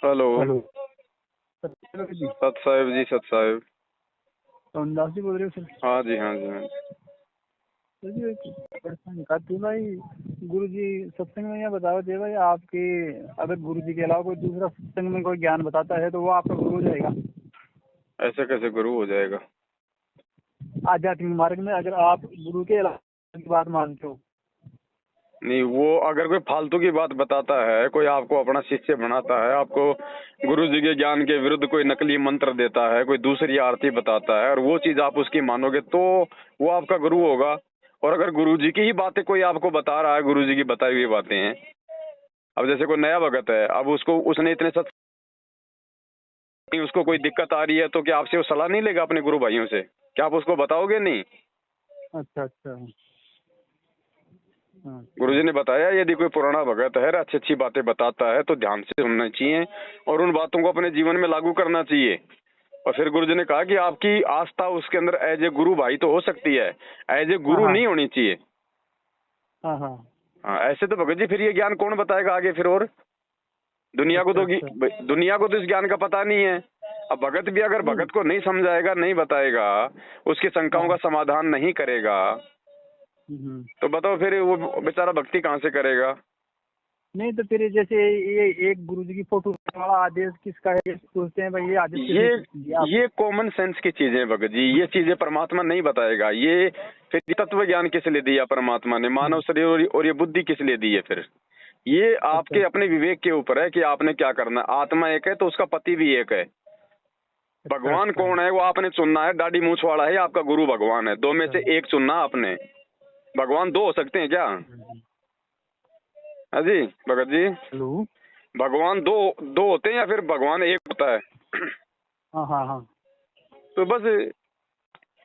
Hello. Hello जी। सत साहिब जी, सत साहिब। सोनदास जी बोल रहे हो सर? हाँ जी, हाँ जी, हाँ जी। सर जी कहते भाई गुरु जी सत्संग में यह बताओ दे भाई आपके, अगर गुरु जी के अलावा कोई दूसरा सत्संग में कोई ज्ञान बताता है तो वो आपका गुरु हो जाएगा? ऐसे कैसे गुरु हो जाएगा? आध्यात्मिक मार्ग में अगर आप गुरु के अलावा की बात मानते हो। नहीं, वो अगर कोई फालतू की बात बताता है, कोई आपको अपना शिष्य बनाता है, आपको गुरु जी के ज्ञान के विरुद्ध कोई नकली मंत्र देता है, कोई दूसरी आरती बताता है और वो चीज आप उसकी मानोगे तो वो आपका गुरु होगा। और अगर गुरु जी की ही बातें कोई आपको बता रहा है, गुरु जी की बताई हुई बातें हैं, अब जैसे कोई नया भगत है, अब उसने इतने उसको कोई दिक्कत आ रही है तो क्या आपसे वो सलाह नहीं लेगा अपने गुरु भाइयों से? क्या आप उसको बताओगे नहीं? अच्छा अच्छा। हाँ। गुरुजी ने बताया यदि कोई पुराना भगत है, अच्छी अच्छी बातें बताता है तो ध्यान से सुनना चाहिए और उन बातों को अपने जीवन में लागू करना चाहिए। और फिर गुरुजी ने कहा कि आपकी आस्था उसके अंदर एज ए गुरु भाई तो हो सकती है, एज ए गुरु हाँ नहीं होनी चाहिए। हाँ हाँ। हाँ, ऐसे तो भगत जी फिर ये ज्ञान कौन बताएगा आगे फिर? और दुनिया को अच्छा तो अच्छा। दुनिया को तो इस ज्ञान का पता नहीं है। अब भगत भी अगर नहीं। भगत को नहीं समझाएगा, नहीं बताएगा, उसकी शंकाओं का हाँ। समाधान नहीं करेगा हम्म। तो बताओ फिर वो बेचारा भक्ति कहाँ से करेगा? नहीं तो फिर जैसे ये एक गुरु जी की फोटो वाला आदेश किसका है, ये सोचते हैं भाई ये आदेश किसने दिया आपको? ये कॉमन सेंस की चीजें हैं भगत जी, ये चीजें परमात्मा नहीं बताएगा। ये फिर तत्व ज्ञान किस लिए दिया परमात्मा ने? मानव शरीर और ये बुद्धि किस लिए दी है? फिर ये अच्छा आपके अपने विवेक के ऊपर है कि आपने क्या करना है। आत्मा एक है तो उसका पति भी एक है। अच्छा। भगवान अच्छा कौन है वो आपने चुनना है। दाढ़ी मूछ वाला है आपका गुरु भगवान है, दो में से एक चुनना आपने। भगवान दो हो सकते हैं क्या? हाँ जी भगत जी, हेलो। भगवान दो दो होते हैं या फिर भगवान एक होता है? हाँ हाँ हाँ। तो बस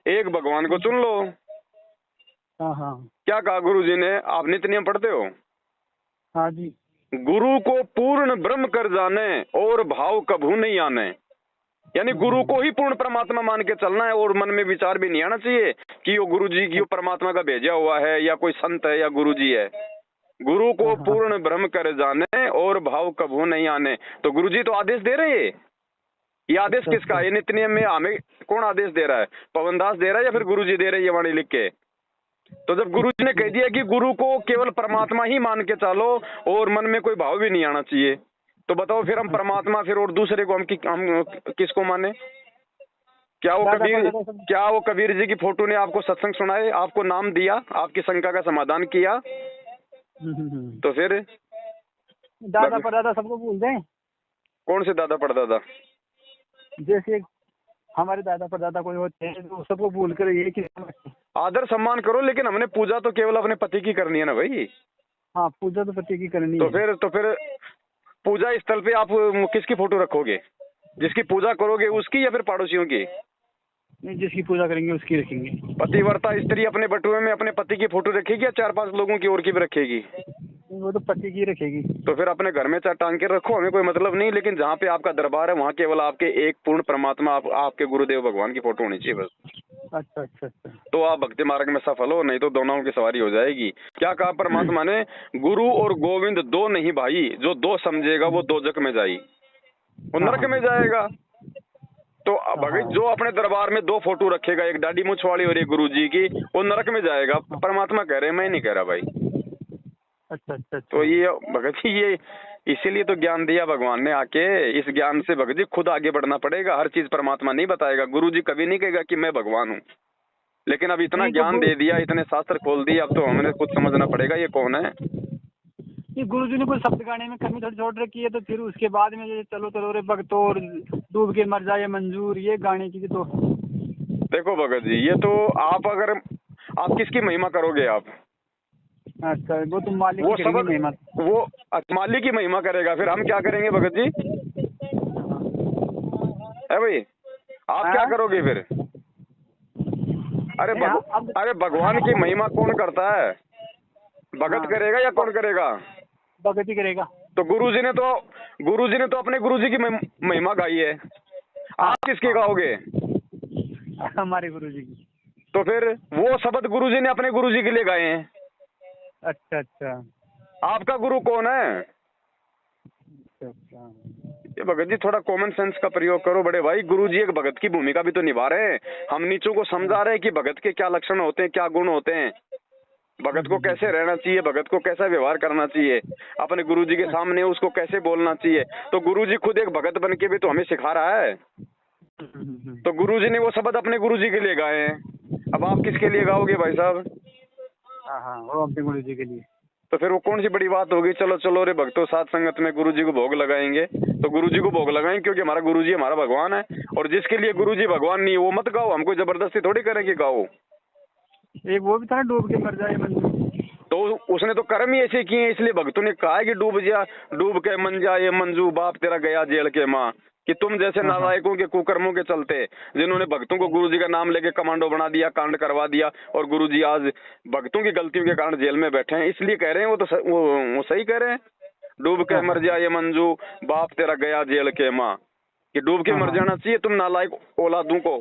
एक भगवान को चुन लो। हाँ हाँ। क्या कहा गुरु जी ने? आप नित्य नियम पढ़ते हो? हाँ जी। गुरु को पूर्ण ब्रह्म कर जाने और भाव कभू नहीं आने। यानी गुरु को ही पूर्ण परमात्मा मान के चलना है और मन में विचार भी नहीं आना चाहिए कि वो गुरु जी की परमात्मा का भेजा हुआ है या कोई संत है या गुरु जी है। गुरु को हाँ हाँ। पूर्ण ब्रह्म कर जाने और भाव कभू नहीं आने। तो गुरु जी तो आदेश दे रहे हैं। ये आदेश अच्छा किसका? अच्छा। ये नित्य नियम में हमें कौन आदेश दे रहा है? पवनदास दे रहा है या फिर गुरु जी दे रहे हैं ये वाणी लिख के? तो जब गुरु जी ने कह दिया कि गुरु को केवल परमात्मा ही मान के चलो और मन में कोई भाव भी नहीं आना चाहिए, तो बताओ फिर हम परमात्मा फिर और दूसरे को हम किसको माने? क्या वो कबीर जी की फोटो ने आपको सत्संग सुनाए, आपको नाम दिया, आपकी शंका का समाधान किया? तो फिर दादा परदादा सबको भूल जाए। कौन से दादा परदादा? जैसे हमारे दादा परदादा कोई होते हैं तो सबको भूल कर ये कि आदर सम्मान करो, लेकिन हमने पूजा तो केवल अपने पति की करनी है ना भाई। हाँ पूजा तो पति की करनी है। तो फिर पूजा स्थल पे आप किसकी फोटो रखोगे? जिसकी पूजा करोगे उसकी या फिर पड़ोसियों की? नहीं, जिसकी पूजा करेंगे उसकी रखेंगे। पतिव्रता स्त्री अपने बटुए में अपने पति की फोटो रखेगी या 4-5 लोगों की और की भी रखेगी? वो तो पति की रखेगी। तो फिर अपने घर में चाहे टांग के रखो, हमें कोई मतलब नहीं, लेकिन जहाँ पे आपका दरबार है वहाँ केवल आपके एक पूर्ण परमात्मा आपके गुरुदेव भगवान की फोटो होनी चाहिए बस। अच्छा अच्छा अच्छा। तो आप भक्ति मार्ग में सफल हो, नहीं तो दोनों की सवारी हो जाएगी। क्या कहा परमात्मा ने? गुरु और गोविंद दो नहीं भाई, जो दो समझेगा वो दोजक में जाई, वो नरक में जाएगा। तो भगत जो अपने दरबार में दो फोटो रखेगा, एक दाढ़ी मूछ वाली और एक गुरु जी की, वो नरक में जाएगा। परमात्मा कह रहे हैं, मैं नहीं कह रहा भाई। अच्छा अच्छा। तो ये भगत जी ये इसीलिए तो ज्ञान दिया भगवान ने आके। इस ज्ञान से भगत जी खुद आगे बढ़ना पड़ेगा। हर चीज परमात्मा नहीं बताएगा। गुरु जी कभी नहीं कहेगा कि मैं भगवान हूँ, लेकिन अब इतना ज्ञान दे दिया, इतने शास्त्र खोल दिए, अब तो हमें खुद समझना पड़ेगा ये कौन है। ये गुरु जी ने कोई शब्द गाने में कमी थोड़ी छोड़ रखी है तो फिर उसके बाद में ये चलो चलो रे भक्तो और डूब के मर जाए मंजूर, ये गाने की तो देखो भगत जी, ये तो आप किसकी महिमा करोगे आप? अच्छा वो तुम मालिक वो की करेंगे सब महिमा। वो मालिक की महिमा करेगा, फिर हम क्या करेंगे भगत जी? है भाई, आप क्या करोगे फिर? अरे भगवान की महिमा कौन करता है? भगत करेगा या कौन करेगा? भगत ही करेगा। तो गुरुजी ने तो अपने गुरुजी की महिमा गाई है। आप किसकी गाओगे? हमारे गुरु जी की। तो फिर वो शब्द गुरुजी ने अपने गुरुजी के लिए गाए हैं। अच्छा अच्छा। आपका गुरु कौन है? अच्छा अच्छा। ये भगत जी थोड़ा कॉमन सेंस का प्रयोग करो बड़े भाई। गुरुजी एक भगत की भूमिका भी तो निभा रहे हैं। हम नीचों को समझा रहे हैं कि भगत के क्या लक्षण होते हैं, क्या गुण होते हैं, भगत को कैसे रहना चाहिए, भगत को कैसा व्यवहार करना चाहिए, अपने गुरुजी के सामने उसको कैसे बोलना चाहिए। तो गुरुजी खुद एक भगत बन के भी तो हमें सिखा रहा है। तो गुरुजी ने वो शब्द अपने गुरुजी के लिए गाए हैं, अब आप किसके लिए गाओगे भाई साहब? हाँ हाँ, वो अपने गुरु जी के लिए। तो फिर वो कौन सी बड़ी बात होगी? चलो चलो रे भक्तों, साथ संगत में गुरुजी को भोग लगाएंगे, तो गुरुजी को भोग लगाएंगे क्योंकि हमारा गुरुजी हमारा भगवान है। और जिसके लिए गुरुजी भगवान नहीं है वो मत गाओ, हमको जबरदस्ती थोड़ी करेंगे गाओ। एक वो भी था ना, डूब के मर जाए मंजू। तो उसने तो कर्म ही ऐसे किए, इसलिए भक्तों ने कहा है कि डूब के मन जा ये मंजू, बाप तेरा गया जेल के माँ। कि तुम जैसे नालायकों के कुकर्मों के चलते, जिन्होंने भक्तों को गुरुजी का नाम लेके कमांडो बना दिया, कांड करवा दिया, और गुरुजी आज भक्तों की गलतियों के कारण जेल में बैठे हैं, इसलिए कह रहे हैं वो तो वो सही कह रहे हैं। डूब के मर जा ये मंजू, बाप तेरा गया जेल के माँ। कि डूब के मर जाना चाहिए तुम नालायक औलादों को,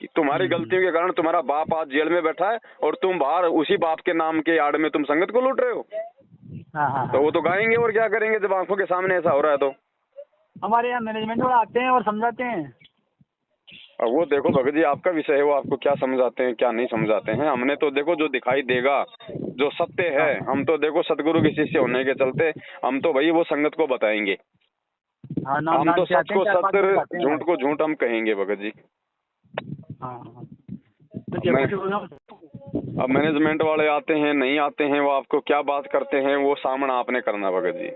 कि तुम्हारी गलतियों के कारण तुम्हारा बाप आज जेल में बैठा है और तुम बाहर उसी बाप के नाम के आड़ में तुम संगत को लूट रहे हो। तो वो तो गाएंगे और क्या करेंगे जब आंखों के सामने ऐसा हो रहा है। तो हमारे यहाँ मैनेजमेंट वाले आते हैं और समझाते हैं। और वो देखो भगत जी आपका विषय है, वो आपको क्या समझाते हैं क्या नहीं समझाते हैं। हमने तो देखो जो दिखाई देगा, जो सत्य है, हम तो देखो सतगुरु के शिष्य होने के चलते हम तो भाई वो संगत को बताएंगे। हम तो सच को सत्य, झूठ को झूठ हम कहेंगे भगत जी। अब मैनेजमेंट वाले आते हैं नहीं आते हैं, वो आपको क्या बात करते हैं वो सामना आपने करना भगत जी।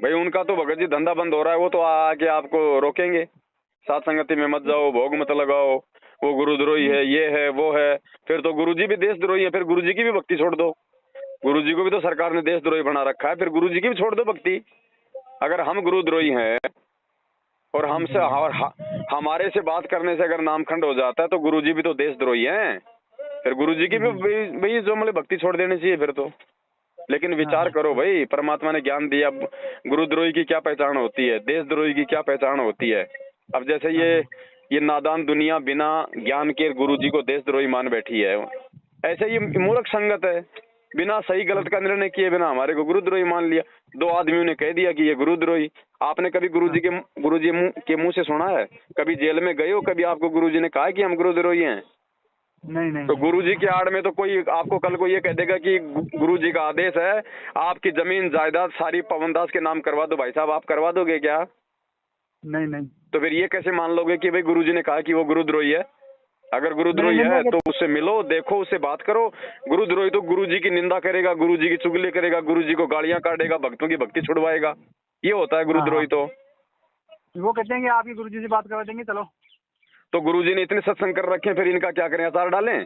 भाई उनका तो भगत जी धंधा बंद हो रहा है, वो तो आके आपको रोकेंगे, साथ संगति में मत जाओ, भोग मत लगाओ, वो गुरुद्रोही है, ये है वो है। फिर तो गुरुजी भी देशद्रोही है, फिर गुरुजी की भी भक्ति छोड़ दो। गुरुजी को भी तो सरकार ने देशद्रोही बना रखा है, फिर गुरुजी की भी छोड़ दो भक्ति। अगर हम गुरुद्रोही हैं और हमसे और हमारे से बात करने से अगर नामखंड हो जाता है तो गुरुजी भी तो देशद्रोही हैं, फिर गुरुजी की भी भाई जो मतलब भक्ति छोड़ देनी चाहिए फिर तो। लेकिन विचार करो भाई, परमात्मा ने ज्ञान दिया, गुरुद्रोही की क्या पहचान होती है, देशद्रोही की क्या पहचान होती है। अब जैसे ये नादान दुनिया बिना ज्ञान के गुरुजी को देशद्रोही मान बैठी है, ऐसे ये मूर्ख संगत है, बिना सही गलत का निर्णय किए बिना हमारे को गुरुद्रोही मान लिया। दो आदमियों ने कह दिया कि ये गुरुद्रोही। आपने कभी गुरुजी के मुंह से सुना है? कभी जेल में गए हो, कभी आपको गुरुजी ने कहा कि हम गुरुद्रोही हैं? नहीं। तो गुरुजी के आड़ में तो कोई आपको कल को ये कह देगा कि गुरुजी का आदेश है आपकी जमीन जायदाद सारी पवनदास के नाम करवा दो, भाई साहब आप करवा दोगे क्या? नहीं। तो फिर ये कैसे मान लोगे कि भाई गुरुजी ने कहा कि वो गुरुद्रोही है? अगर गुरुद्रोही है तो उससे मिलो, देखो, उससे बात करो। गुरुद्रोही तो गुरुजी की निंदा करेगा, गुरुजी की चुगली करेगा, गुरुजी को गालियां काटेगा, भक्तों की भक्ति छुड़वाएगा, ये होता है गुरुद्रोही। तो वो कहते हैं कि आपकी गुरुजी से बात करवा देंगे चलो। तो गुरुजी ने इतने सत्संग कर रखे हैं, फिर इनका क्या करें, अचार डालें?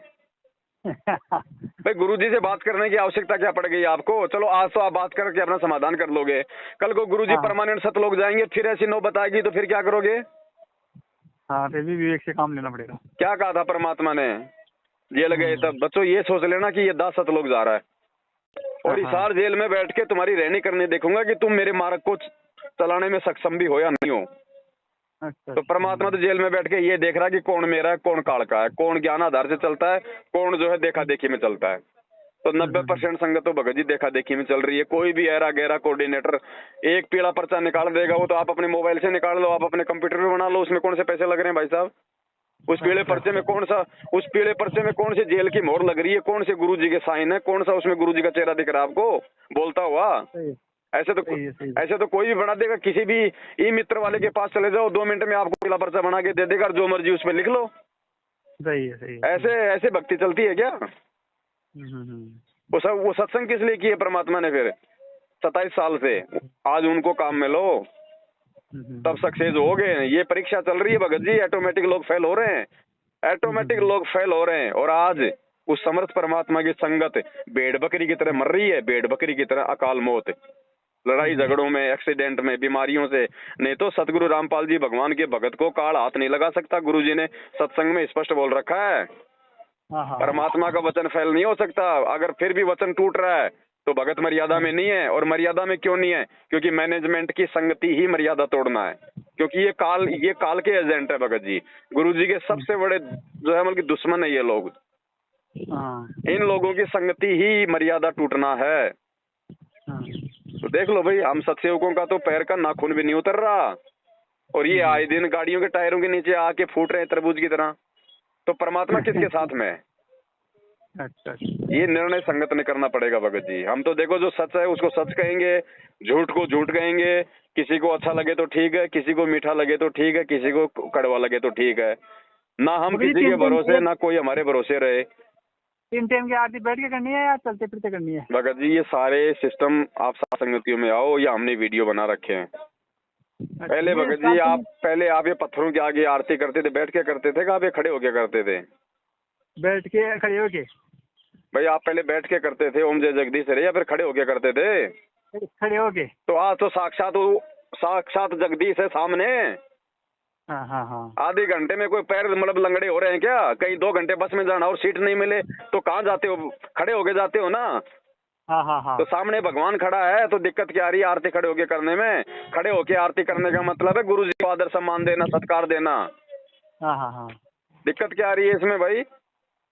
भाई गुरुजी से बात करने की आवश्यकता क्या पड़ गई आपको? चलो आज तो आप बात करके अपना समाधान कर लोगे, कल को गुरुजी परमानेंट सतलोक जाएंगे, फिर ऐसी नौबत आएगी तो फिर क्या करोगे? फिर भी विवेक से काम लेना पड़ेगा। क्या कहा था परमात्मा ने? जेल गए तब बच्चों ये सोच लेना कि ये 10 सतलोक जा रहा है और हिसार जेल में बैठ के तुम्हारी रहनी करनी देखूंगा कि तुम मेरे मार्ग को चलाने में सक्षम भी हो या नहीं हो। तो परमात्मा तो जेल में बैठ के ये देख रहा है कि कौन मेरा है, कौन काल का है, कौन ज्ञान आधार से चलता है, कौन जो है देखा देखी में चलता है। तो 90% संगत तो भगत जी देखा देखी में चल रही है। कोई भी ऐरा गहरा कोऑर्डिनेटर एक पीला पर्चा निकाल देगा, वो तो आप अपने मोबाइल से निकाल लो, आप अपने कंप्यूटर में बना लो, उसमें कौन से पैसे लग रहे हैं भाई साहब? उस पीले पर्चे में कौन सी जेल की मोहर लग रही है, कौन से गुरुजी के साइन है, कौन सा उसमें गुरुजी का चेहरा दिख रहा है आपको बोलता हुआ? ऐसे तो कोई भी बना देगा। किसी भी ई मित्र वाले के पास चले जाओ, 2 मिनट में आपको पीला पर्चा बना के दे देगा, जो मर्जी उसमें लिख लो। सही है। ऐसे भक्ति चलती है क्या? वो सत्संग किस लिए किए परमात्मा ने फिर 27 साल से? आज उनको काम में लो तब सक्सेस हो गए। ये परीक्षा चल रही है भगत जी, ऑटोमेटिक लोग फेल हो रहे हैं, और आज उस समर्थ परमात्मा की संगत भेड़ बकरी की तरह मर रही है, भेड़ बकरी की तरह अकाल मौत, लड़ाई झगड़ों में, एक्सीडेंट में, बीमारियों से। नहीं तो सतगुरु रामपाल जी भगवान के भगत को काल हाथ नहीं लगा सकता, गुरुजी ने सत्संग में स्पष्ट बोल रखा है। परमात्मा का वचन फेल नहीं हो सकता। अगर फिर भी वचन टूट रहा है तो भगत मर्यादा में नहीं है। और मर्यादा में क्यों नहीं है? क्योंकि मैनेजमेंट की संगति ही मर्यादा तोड़ना है, क्योंकि ये काल के एजेंट है भगत जी। गुरुजी के सबसे बड़े जो है मतलब दुश्मन है ये लोग। इन लोगों की संगति ही मर्यादा टूटना है। तो देख लो भाई, हम सत्सेवकों का तो पैर का नाखून भी नहीं उतर रहा, और ये आए दिन गाड़ियों के टायरों के नीचे आके फूट रहे हैं तरबूज की तरह। तो परमात्मा किसके साथ में है? अच्छा। ये निर्णय संगत ने करना पड़ेगा भगत जी। हम तो देखो जो सच है उसको सच कहेंगे, झूठ को झूठ कहेंगे। किसी को अच्छा लगे तो ठीक है, किसी को मीठा लगे तो ठीक है, किसी को कड़वा लगे तो ठीक है। ना हम किसी के भरोसे, ना कोई हमारे भरोसे रहे। 3 टाइम की आरती बैठ के करनी है या चलते फिरते करनी है? भगत जी ये सारे सिस्टम आप साथ संगतियों में आओ, या हमने वीडियो बना रखे हैं। पहले भगत जी पहले आप ये पत्थरों के आगे आरती करते थे, बैठ के करते थे कि आप ये खड़े होके करते थे? बैठ के, खड़े होके। भाई आप पहले बैठ के करते थे ओम जय जगदीश रे, या फिर खड़े होके करते थे? खड़े होके। तो आज तो साक्षात जगदीश है सामने। हाँ हाँ हाँ। आधे घंटे में कोई पैर मतलब लंगड़े हो रहे हैं क्या? कहीं 2 घंटे बस में जाना और सीट नहीं मिले तो कहाँ जाते हो? खड़े होके जाते हो ना। हाँ हाँ हाँ। तो सामने भगवान खड़ा है तो दिक्कत क्या आ रही है आरती खड़े होके करने में? खड़े होके आरती करने का मतलब है गुरु जी को आदर सम्मान देना, सत्कार देना। हाँ हाँ हाँ। दिक्कत क्या आ रही है इसमें भाई?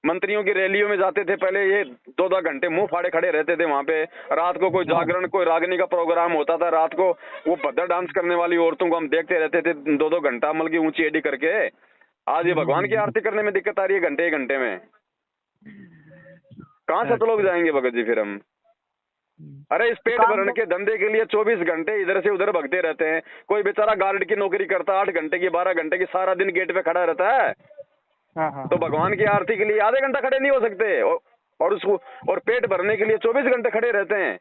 मंत्रियों की रैलियों में जाते थे पहले, ये 2-2 घंटे मुंह फाड़े खड़े रहते थे वहां पे। रात को कोई जागरण, कोई रागनी का प्रोग्राम होता था, रात को वो भद्र डांस करने वाली औरतों को हम देखते रहते थे 2-2 घंटा मल की ऊंची एडी करके। आज ये भगवान की आरती करने में दिक्कत आ रही है घंटे घंटे में। कहाँ से तो लोग जाएंगे भगत जी फिर हम? अरे इस पेट भरने के धंधे के लिए 24 घंटे इधर से उधर भगते रहते हैं। कोई बेचारा गार्ड की नौकरी करता 8 घंटे की, 12 घंटे की, सारा दिन गेट पे खड़ा रहता है। तो भगवान की आरती के लिए आधे घंटा खड़े नहीं हो सकते, और उसको और पेट भरने के लिए 24 घंटे खड़े रहते हैं।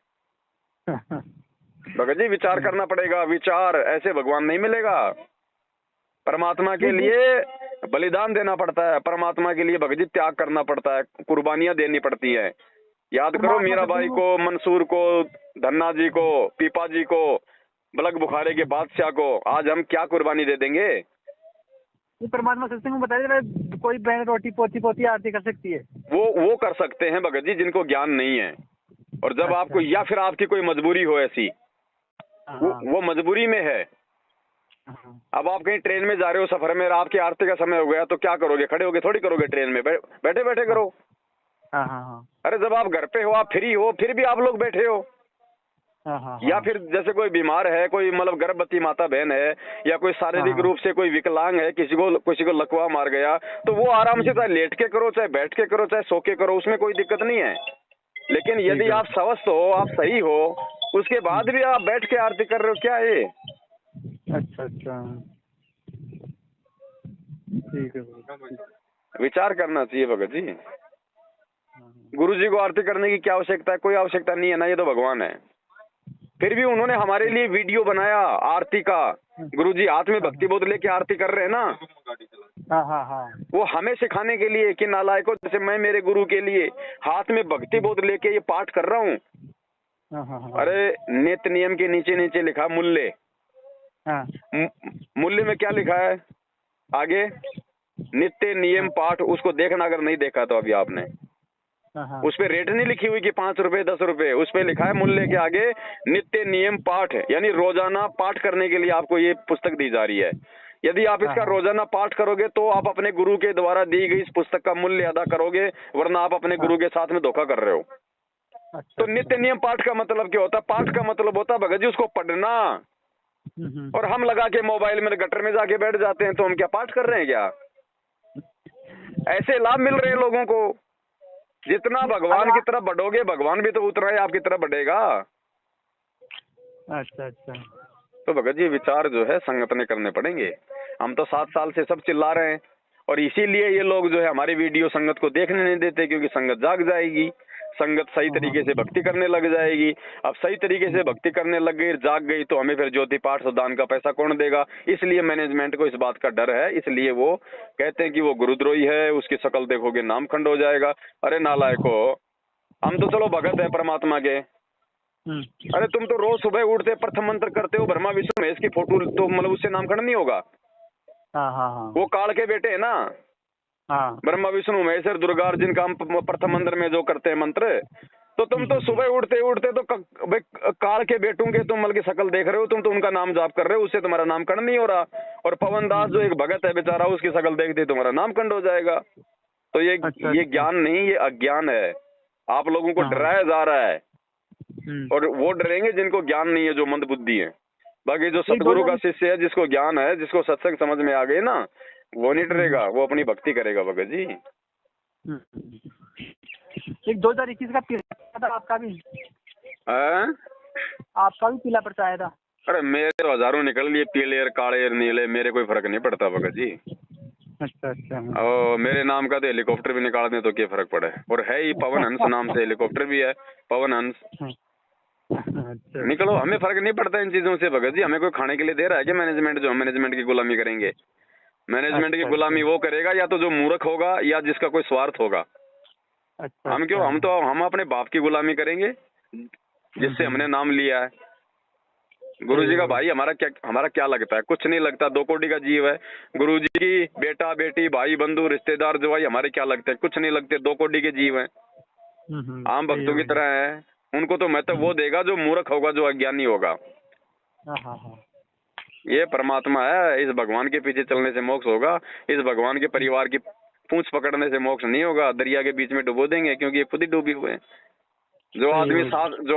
भगत जी विचार करना पड़ेगा, विचार। ऐसे भगवान नहीं मिलेगा। परमात्मा के लिए बलिदान देना पड़ता है, परमात्मा के लिए भगत जी त्याग करना पड़ता है, कुर्बानियां देनी पड़ती है। याद करो मीराबाई को, मंसूर को, धन्ना जी को, पीपा जी को, बलक बुखारे के बादशाह को। आज हम क्या कुर्बानी दे देंगे? ये परमात्मा सत्संग में बताया कोई बहन रोटी पोती पोती आरती कर सकती है। वो कर सकते हैं भगत जी जिनको ज्ञान नहीं है, और जब आपको या फिर आपकी कोई मजबूरी हो ऐसी, वो मजबूरी में है। अब आप कहीं ट्रेन में जा रहे हो सफर में, आपकी आरती का समय हो गया तो क्या करोगे? खड़े होके थोड़ी करोगे ट्रेन में, बैठे बैठे करो। अरे जब आप घर पे हो, आप फ्री हो, फिर भी आप लोग बैठे हो। या फिर जैसे कोई बीमार है, कोई मतलब गर्भवती माता बहन है, या कोई शारीरिक रूप से कोई विकलांग है, किसी को लकवा मार गया, तो वो आराम से चाहे लेट के करो, चाहे बैठ के करो, चाहे सो के करो, उसमें कोई दिक्कत नहीं है। लेकिन यदि आप स्वस्थ हो, आप सही हो, उसके बाद भी आप बैठ के आरती कर रहे हो, क्या है? अच्छा अच्छा, ठीक है। विचार करना चाहिए भगत जी। गुरु जी को आरती करने की क्या आवश्यकता है? कोई आवश्यकता नहीं है ना, ये तो भगवान है। फिर भी उन्होंने हमारे लिए वीडियो बनाया आरती का। गुरुजी हाथ में भक्ति बोध लेके आरती कर रहे हैं ना। वो हमें सिखाने के लिए कि नालायकों, जैसे मैं मेरे गुरु के लिए हाथ में भक्ति बोध लेके ये पाठ कर रहा हूँ। अरे नित्य नियम के नीचे नीचे लिखा मूल्य। मूल्य में क्या लिखा है आगे? नित्य नियम पाठ। उसको देखना अगर नहीं देखा तो अभी आपने, उस पे रेट नहीं लिखी हुई कि 5 रुपए 10 रुपए, उस पे लिखा है मूल्य के आगे नित्य नियम पाठ, यानी रोजाना पाठ करने के लिए आपको ये पुस्तक दी जा रही है। यदि आप इसका रोजाना पाठ करोगे तो आप अपने गुरु के द्वारा दी गई इस पुस्तक का मूल्य अदा करोगे, वरना आप अपने गुरु के साथ में धोखा कर रहे हो। तो नित्य नियम पाठ का मतलब क्या होता है? पाठ का मतलब होता है भगत जी उसको पढ़ना। और हम लगा के मोबाइल में गटर में जाके बैठ जाते हैं, तो हम क्या पाठ कर रहे हैं क्या? ऐसे लाभ मिल रहे हैं लोगों को। जितना भगवान की तरफ बढ़ोगे, भगवान भी तो उतना ही आपकी तरफ बढ़ेगा। अच्छा अच्छा। तो भगत जी विचार जो है संगत ने करने पड़ेंगे। हम तो 7 साल से सब चिल्ला रहे हैं, और इसीलिए ये लोग जो है हमारी वीडियो संगत को देखने नहीं देते, क्योंकि संगत जाग जाएगी, संगत सही तरीके से भक्ति करने लग जाएगी। अब सही तरीके से भक्ति करने लग गई, जाग गई, तो हमें फिर ज्योति पाठ दान का पैसा कौन देगा? इसलिए मैनेजमेंट को इस बात का डर है, इसलिए वो कहते हैं कि वो गुरुद्रोही है, उसकी शकल देखोगे नाम खंड हो जाएगा। अरे नालायको, हम तो चलो भगत है परमात्मा के। अरे तुम तो रोज सुबह उठते प्रथम मंत्र करते हो, ब्रह्मा विष्णु महेश की फोटो, तो मतलब उससे नाम खंड नहीं होगा? वो काल के बेटे है ना। ब्रह्मा विष्णु महेश दुर्गा अर्जुन का प्रथम मंत्र में जो करते हैं मंत्र, तो तुम तो सुबह उठते उठते तो काल के बेटों के तुम की शकल देख रहे हो, तुम तो उनका नाम जाप कर रहे हो, उससे तुम्हारा नामकरण नहीं हो रहा। और पवन दास जो एक भगत है बेचारा, उसकी शकल देखते तुम्हारा नामकरण हो जाएगा। तो ये ज्ञान नहीं, ये अज्ञान है। आप लोगों को डराया जा रहा है। और वो डरेंगे जिनको ज्ञान नहीं है, जो मंद बुद्धि है। बाकी जो नहीं, सतगुरु का बोलो। शिष्य है, जिसको ज्ञान है, जिसको सत्संग समझ में आ गई ना, वो नहीं डरेगा, वो अपनी भक्ति करेगा भगत जी। एक 2021 का पीला था आपका भी, हैं? आपका भी पीला पर्चा आया था। अरे मेरे तो हजारों निकल लिए, पीले काले नीले, मेरे कोई फर्क नहीं पड़ता भगत जी। अच्छा अच्छा। और मेरे नाम का तो हेलीकॉप्टर भी निकाल दें तो क्या फर्क पड़े। और है ही पवन हंस नाम से हेलीकॉप्टर भी है, पवन हंस। अच्छा। निकलो, हमें फर्क नहीं पड़ता इन चीजों से भगत जी। हमें कोई खाने के लिए दे रहा है कि मैनेजमेंट, जो हम मैनेजमेंट की गुलामी करेंगे? मैनेजमेंट की गुलामी वो करेगा या तो जो मूर्ख होगा या जिसका कोई स्वार्थ होगा। अच्छा। हम क्यों, हम अपने बाप की गुलामी करेंगे जिससे हमने नाम लिया है। गुरु जी का भाई हमारा क्या लगता है? कुछ नहीं लगता, 2 कोटि का जीव है। गुरु जी की बेटा बेटी भाई बंधु रिश्तेदार जो भाई हमारे क्या लगते हैं? कुछ नहीं लगते, 2 कोटि के जीव हैं, आम भक्तों की तरह है। उनको तो महत्व वो देगा जो मूर्ख होगा, जो अज्ञानी होगा। ये परमात्मा है, इस भगवान के पीछे चलने से मोक्ष होगा। इस भगवान के परिवार की पूंछ पकड़ने से मोक्ष नहीं होगा। दरिया के बीच में डुबो देंगे, क्योंकि ये खुद ही डूबे हुए हैं। जो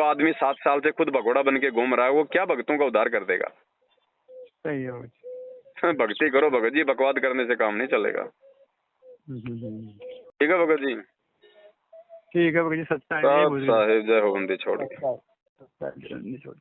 आदमी 7 साल से खुद भगोड़ा बन के घूम रहा है, वो क्या भक्तों का उद्धार कर देगा? सही है। भक्ति करो भगत जी, बकवाद करने से काम नहीं चलेगा। ठीक है भगत जी। ठीक है भगत जी, सच्चाई साहब जय हो बंदी छोड़ के। छोड़